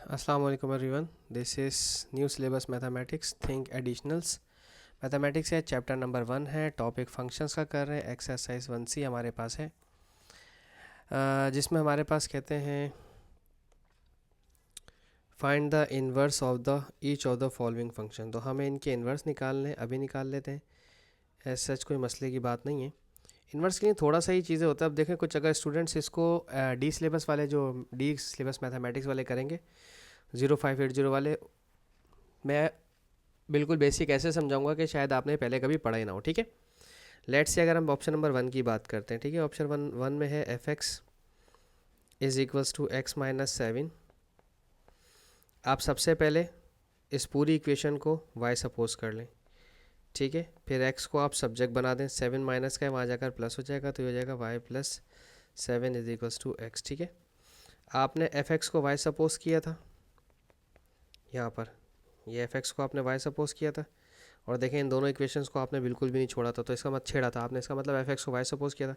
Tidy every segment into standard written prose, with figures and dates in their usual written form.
Assalamu alaikum everyone. This is new syllabus mathematics think additionals. Mathematics है, chapter number 1 है, topic functions का कर रहे हैं। एक्सरसाइज 1C हमारे पास है, जिसमें हमारे पास कहते हैं find the inverse of the each of the following function. तो हमें इनके इन्वर्स निकालने, अभी निकाल लेते हैं। एज सच कोई मसले की बात नहीं है। इन्वर्स के लिए थोड़ा सा ही चीज़ें होता है। अब देखें, कुछ अगर स्टूडेंट्स इसको डी सिलेबस वाले, जो डी सिलेबस मैथमेटिक्स वाले करेंगे, 0580 वाले, मैं बिल्कुल बेसिक ऐसे समझाऊंगा कि शायद आपने पहले कभी पढ़ा ही ना हो। ठीक है, लेट्स से अगर हम ऑप्शन नंबर 1 की बात करते हैं। ठीक है, ऑप्शन वन में है f x is equals to x minus 7। आप सबसे पहले इस पूरी इक्वेशन को y सपोज कर लें। ठीक है, फिर x को आप सब्जेक्ट बना दें। 7 माइनस का है, वहाँ जाकर प्लस हो जाएगा, तो ये हो जाएगा y plus 7 is equals to x. ठीक है, आपने एफ एक्स को y सपोज किया था, यहाँ पर ये एफ एक्स को आपने y सपोज किया था, और देखें इन दोनों इक्वेशंस को आपने बिल्कुल भी नहीं छोड़ा था, तो इसका मतलब छेड़ा था आपने, इसका मतलब एफ एक्स को वाई सपोज किया था।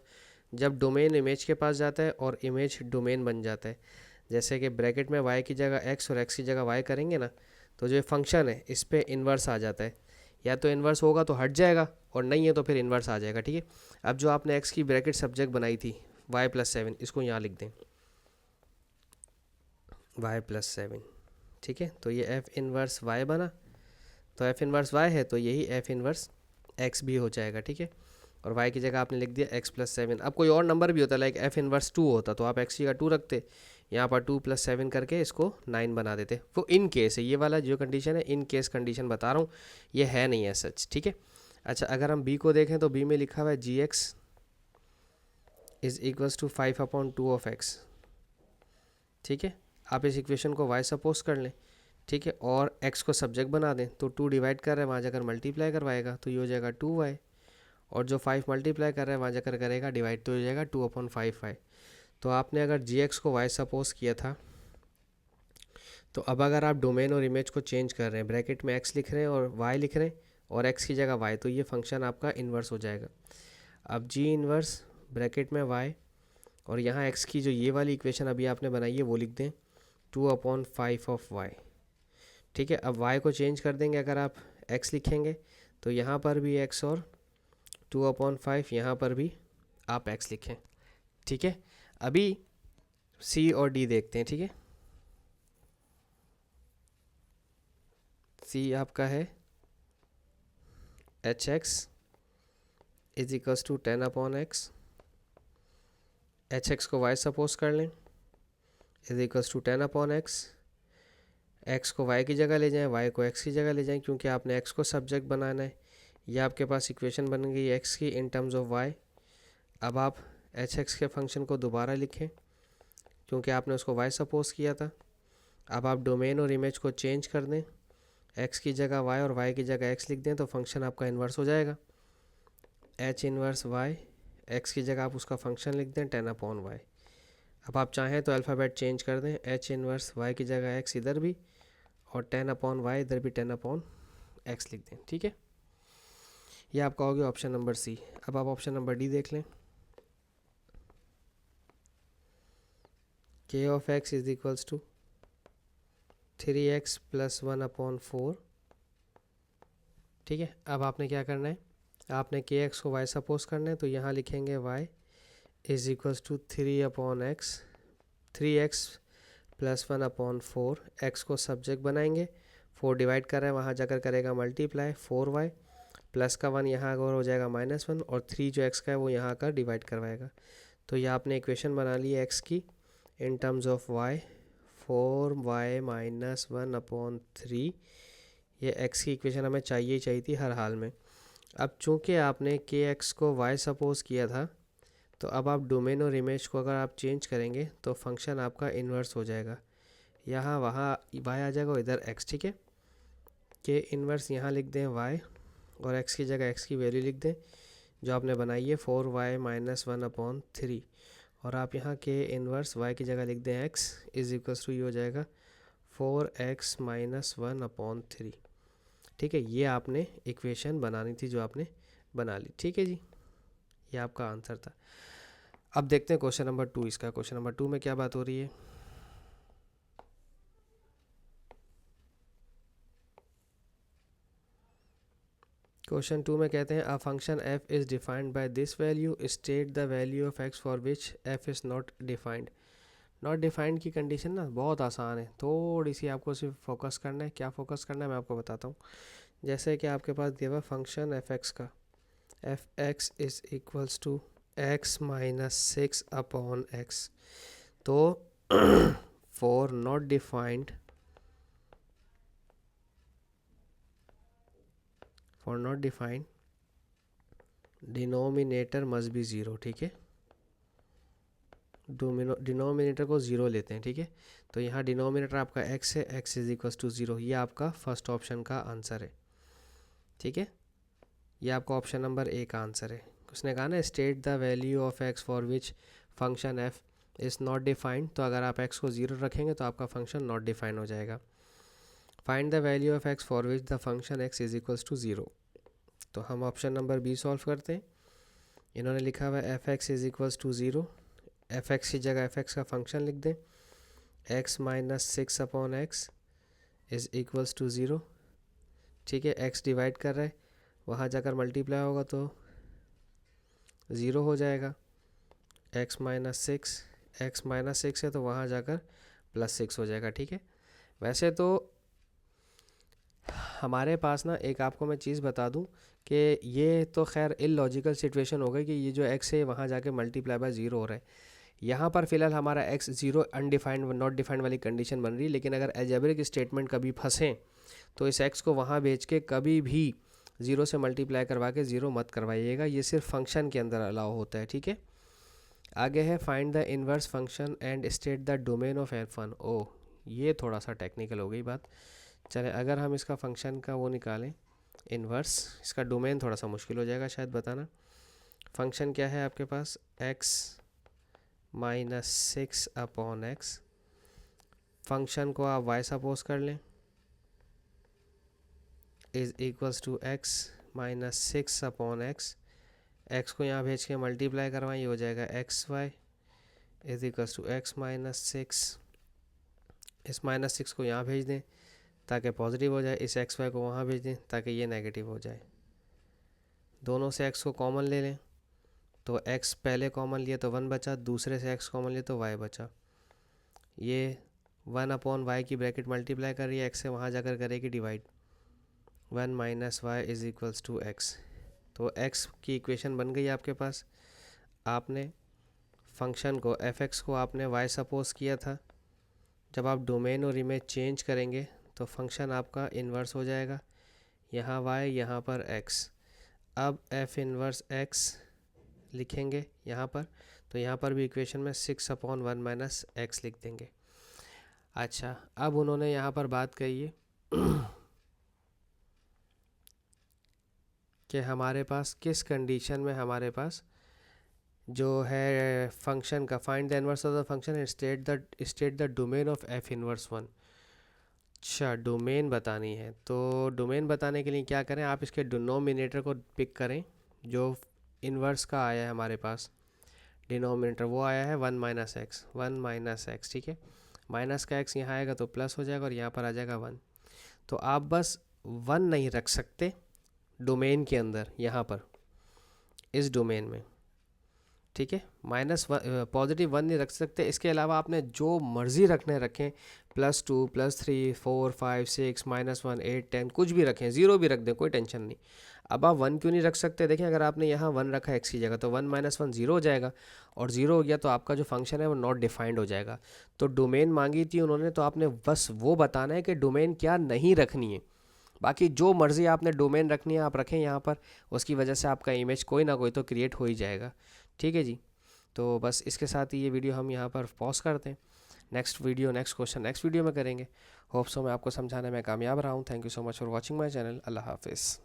जब डोमेन इमेज के पास जाता है और इमेज डोमेन बन जाता है, जैसे कि ब्रैकेट में वाई की जगह एक्स और एक्स की जगह वाई करेंगे ना, तो जो फंक्शन है इस पर इन्वर्स आ जाता है। या तो इन्वर्स होगा तो हट जाएगा, और नहीं है तो फिर इन्वर्स आ जाएगा। ठीक है, अब जो आपने एक्स की ब्रैकेट सब्जेक्ट बनाई थी वाई प्लस 7, इसको यहाँ लिख दें वाई प्लस 7। ठीक है, तो ये एफ इन्वर्स वाई बना, तो एफ इन्वर्स वाई है तो यही एफ इन्वर्स एक्स भी हो जाएगा। ठीक है, और वाई की जगह आपने लिख दिया एक्स प्लस 7। अब कोई और नंबर भी होता, लाइक एफ इन्वर्स 2 होता, तो आप एक्स की जगह 2 रखते, यहाँ पर 2 प्लस 7 करके इसको 9 बना देते। वो इन केस है, ये वाला जो कंडीशन है इन केस कंडीशन बता रहा हूँ, ये है नहीं है सच। ठीक है, अच्छा अगर हम बी को देखें तो बी में लिखा हुआ है G X is equals to 5/2 of X. ठीक है, आप इस इक्वेशन को वाई सपोज कर लें। ठीक है, और x को सब्जेक्ट बना दें, तो 2 डिवाइड कर रहा है, वहाँ जाकर मल्टीप्लाई करवाएगा, तो ये हो जाएगा 2y। और जो 5 मल्टीप्लाई कर रहा है वहाँ जाकर करेगा डिवाइड, तो हो जाएगा 2/5y। तो आपने अगर gx को y सपोज किया था, तो अब अगर आप डोमेन और इमेज को चेंज कर रहे हैं, ब्रैकेट में x लिख रहे हैं और y लिख रहे हैं, और x की जगह y, तो ये फंक्शन आपका इन्वर्स हो जाएगा। अब g इन्वर्स ब्रैकेट में y, और यहाँ x की जो ये वाली इक्वेशन अभी आपने बनाई है वो लिख दें 2/5 ऑफ y। ठीक है, अब y को चेंज कर देंगे, अगर आप x लिखेंगे तो यहाँ पर भी x, और 2/5 यहाँ पर भी आप x लिखें। ठीक है, अभी c और d देखते हैं। ठीक है, c आपका है h x is equals to 10/x। H x को y सपोज कर लें is equals to 10/x। x को y की जगह ले जाएं, y को x की जगह ले जाएं, क्योंकि आपने x को सब्जेक्ट बनाना है। ये आपके पास इक्वेशन बन गई x की इन टर्म्स ऑफ y। अब आप एच एक्स के फंक्शन को दोबारा लिखें, क्योंकि आपने उसको y सपोज किया था। अब आप डोमेन और इमेज को चेंज कर दें, x की जगह y और y की जगह x लिख दें, तो फंक्शन आपका इन्वर्स हो जाएगा। h इन्वर्स y, x की जगह आप उसका फंक्शन लिख दें 10/y। अब आप चाहें तो अल्फ़ाबेट चेंज कर दें, h इन्वर्स y की जगह x इधर भी, और 10/y इधर भी 10/x लिख दें। ठीक है, ये आपका हो गया ऑप्शन नंबर सी। अब आप ऑप्शन नंबर डी देख लें। k of x is equals to 3x plus 1/4। ठीक है, अब आपने क्या करना है, आपने के एक्स को y सपोज करना है, तो यहाँ लिखेंगे y is equals to 3/x, 3x plus 1/4। x को सब्जेक्ट बनाएंगे, 4 डिवाइड कर रहे हैं, वहाँ जाकर करेगा मल्टीप्लाई, 4y प्लस का 1 यहाँ और हो जाएगा -1, और 3 जो x का है वो यहाँ का डिवाइड करवाएगा। तो ये आपने इक्वेशन बना ली है x की in terms of y, 4y minus 1/3। ये x की इक्वेशन हमें चाहिए ही चाहिए थी हर हाल में। अब चूँकि आपने के एक्स को y सपोज किया था, तो अब आप डोमेन और इमेज को अगर आप चेंज करेंगे तो फंक्शन आपका इन्वर्स हो जाएगा। यहाँ वहाँ y आ जाएगा और इधर x। ठीक है, के इन्वर्स यहाँ लिख दें y, और x की जगह x की वैल्यू लिख दें जो आपने बनाई है 4y माइनस 1/3, और आप यहाँ के इन्वर्स y की जगह लिख दें x इज इक्वल्स टू, ये हो जाएगा 4x माइनस 1/3। ठीक है, ये आपने इक्वेशन बनानी थी जो आपने बना ली। ठीक है जी, ये आपका आंसर था। अब देखते हैं क्वेश्चन नंबर 2 इसका। क्वेश्चन नंबर 2 में क्या बात हो रही है। क्वेश्चन 2 में कहते हैं a function f is defined by this value, state the value of x for which f is not defined. Not defined की कंडीशन ना बहुत आसान है, थोड़ी सी आपको सिर्फ फोकस करना है। क्या फोकस करना है मैं आपको बताता हूँ। जैसे कि आपके पास दिया हुआ फंक्शन एफ एक्स का, F x is equals to x minus 6 upon X. तो for not defined, for not defined denominator must be zero. ठीक है, डिनोमिनेटर को ज़ीरो लेते हैं। ठीक है, तो यहाँ डिनोमिनेटर आपका x है, x is equals to zero. ये आपका फर्स्ट ऑप्शन का आंसर है। ठीक है, ये आपका ऑप्शन नंबर ए का आंसर है। उसने कहा ना state the value of x for which function f is not defined, तो अगर आप x को ज़ीरो रखेंगे तो आपका फंक्शन नॉट डिफाइंड हो जाएगा। Find the value of x for which the function x is equals to zero. तो हम ऑप्शन नंबर बी सॉल्व करते हैं। इन्होंने लिखा हुआ है f x is equals to zero. F x की जगह एफ एक्स का फंक्शन लिख दें, x minus 6 upon x is equals to zero. ठीक है, एक्स डिवाइड कर रहा है, वहाँ जाकर मल्टीप्लाई होगा तो ज़ीरो हो जाएगा। एक्स माइनस सिक्स है तो वहाँ जाकर +6 हो जाएगा। ठीक है, वैसे तो हमारे पास ना एक आपको मैं चीज़ बता दूं कि ये तो खैर इलॉजिकल सिचुएशन हो गई कि ये जो x है वहाँ जाके मल्टीप्लाई बाय ज़ीरो हो रहा है। यहाँ पर फ़िलहाल हमारा x zero undefined not defined वाली कंडीशन बन रही है, लेकिन अगर अलजेब्रिक स्टेटमेंट कभी फंसें तो इस x को वहाँ भेज के कभी भी ज़ीरो से मल्टीप्लाई करवा के ज़ीरो मत करवाइएगा, ये सिर्फ फंक्शन के अंदर अलाउ होता है। ठीक है, आगे है find the inverse function and state the domain of f1। ओह, ये थोड़ा सा टेक्निकल हो गई बात। चलें, अगर हम इसका फंक्शन का वो निकालें इन्वर्स, इसका डोमेन थोड़ा सा मुश्किल हो जाएगा शायद बताना। फंक्शन क्या है आपके पास, x minus 6 upon x. Function को आप y सपोज कर लें is equals to x minus 6 upon x. X को यहाँ भेज के मल्टीप्लाई करवाएं, ये हो जाएगा xy is equals to x minus 6। इस -6 को यहाँ भेज दें ताकि पॉजिटिव हो जाए, इस xy को वहाँ भेज दें ताकि ये नेगेटिव हो जाए। दोनों से x को कॉमन ले लें, तो x पहले कॉमन लिया तो 1 बचा, दूसरे से x कॉमन लिया तो y बचा। ये 1 अपॉन y की ब्रैकेट मल्टीप्लाई कर रही है, x से वहाँ जाकर करेगी divide. 1 minus y is equals to x। तो x की इक्वेशन बन गई आपके पास। आपने फंक्शन को f(x) को आपने y सपोज किया था, जब आप डोमेन और इमेज चेंज करेंगे तो फंक्शन आपका इन्वर्स हो जाएगा। यहाँ y, यहाँ पर x। अब f इन्वर्स x लिखेंगे यहाँ पर, तो यहाँ पर भी इक्वेशन में 6 अपॉन 1 माइनस एक्स लिख देंगे। अच्छा, अब उन्होंने यहाँ पर बात कही है कि हमारे पास किस कंडीशन में हमारे पास जो है फंक्शन का find the inverse of the function and state the domain of f inverse 1। अच्छा, डोमेन बतानी है, तो डोमेन बताने के लिए क्या करें, आप इसके डिनोमिनेटर को पिक करें। जो इन्वर्स का आया है हमारे पास डिनोमिनेटर, वो आया है 1 माइनस एक्स। ठीक है, माइनस का x यहाँ आएगा तो प्लस हो जाएगा और यहाँ पर आ जाएगा 1। तो आप बस 1 नहीं रख सकते डोमेन के अंदर, यहाँ पर इस डोमेन में। ठीक है, पॉजिटिव 1 नहीं रख सकते, इसके अलावा आपने जो मर्ज़ी रखने रखें, +2 +3 4 5 6 -1 8 10 कुछ भी रखें, ज़ीरो भी रख दें, कोई टेंशन नहीं। अब आप 1 क्यों नहीं रख सकते, देखें अगर आपने यहाँ 1 रखा x की जगह तो 1 - 1 ज़ीरो हो जाएगा, और ज़ीरो हो गया तो आपका जो फंक्शन है वो नॉट डिफाइंड हो जाएगा। तो डोमेन मांगी थी उन्होंने, तो आपने बस वो बताना है कि डोमेन क्या नहीं रखनी है। बाकी जो मर्ज़ी आपने डोमेन रखनी है आप रखें यहाँ पर, उसकी वजह से आपका इमेज कोई ना कोई तो क्रिएट हो ही जाएगा। ठीक है जी, तो बस इसके साथ ही ये वीडियो हम यहाँ पर पॉज करते हैं। नेक्स्ट क्वेश्चन नेक्स्ट वीडियो में करेंगे। होप सो मैं आपको समझाने में कामयाब रहा हूँ। Thank you so much for watching my channel. अल्लाह हाफिज़।